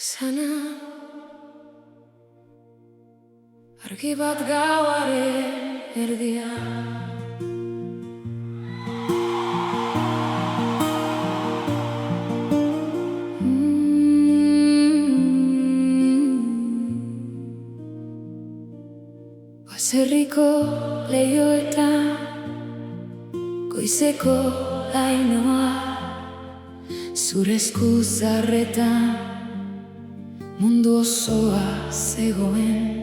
Sana argi bat gauaren erdian Baserriko lehioetan goizeko lainoa zure esku zarretan mundu osoa zegoen,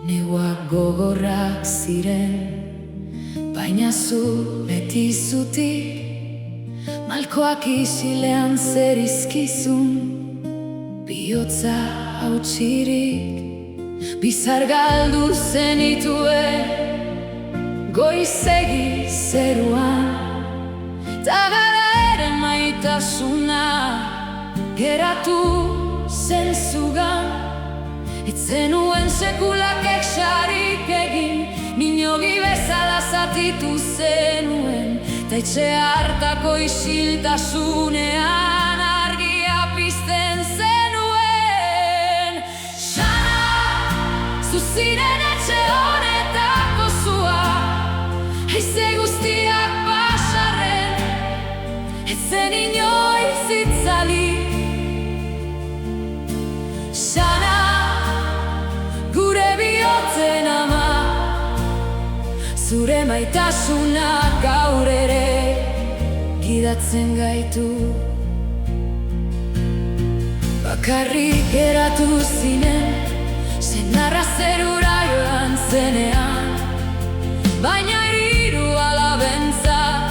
neguak gogorrak ziren, baina zu beti zutik malkoak isilean zerizkizun, bihotza hautsirik bizar galdu zenituen goizegi zeruan, ta gara ere maitasuna geratu zen zugan, etzenuen sekulak eksarik egin, minogi bezala zatitu zenuen, ta etxe hartako isiltasunean argia pizten zenuen. Sana, zuziren etxe honetako zua, haize guztiak pasarren, etzen inoiz itzali. Sana, gure bihotzen ama, zure maitasunak gaur ere gidatzen gaitu. Bakarrik geratu zinen, senarra zerura joan zenean, baina hiru alabentzat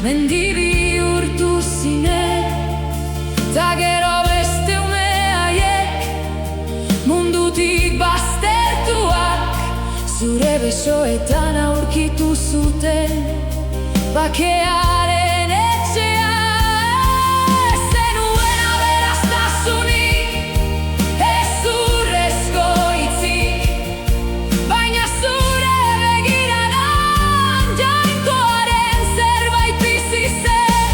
mendi bihurtu zinen, ta gero beste mundutik baztertuak zure besoetan aurkitu zuten bakearen etxea. Ez zenuen aberastasunik, ez urrezko hitzik, baina zure begiradan jainkoaren zerbait bizi zen.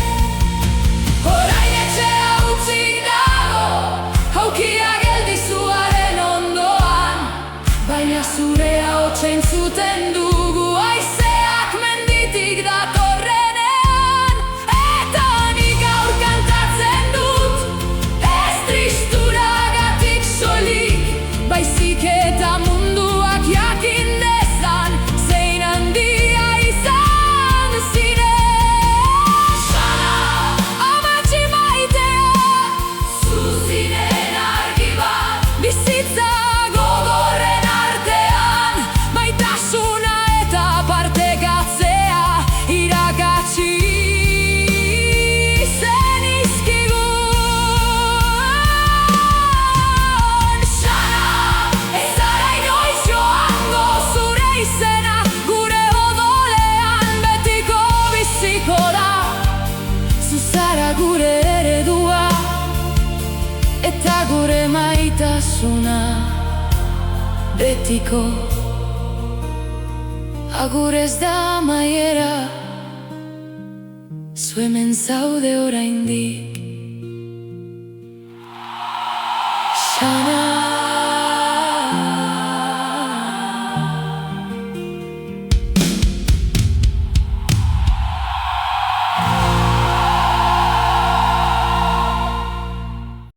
Orain etxea utzik dago, haukia geldizuaren ondoan, baina zure ahotsa entzuten dugu haizeak menditik datorrenean. Eta nik gaur kantatzen dut, ez tristuragatik soilik, baizik eta munduak jakin dezan zein handia izan ziren. Sana, amatxi maitea, zuziren argi bat, bizitza gogorren artean, maitasuna eta partekatzea irakatsi zenizkigun. Sana, ez zara inoiz joango, zure izena gure odolean betiko biziko da. Zuzara gure eredua eta gure maitasuna betiko. Agur ez da amaiera, zu hemen zaude oraindik.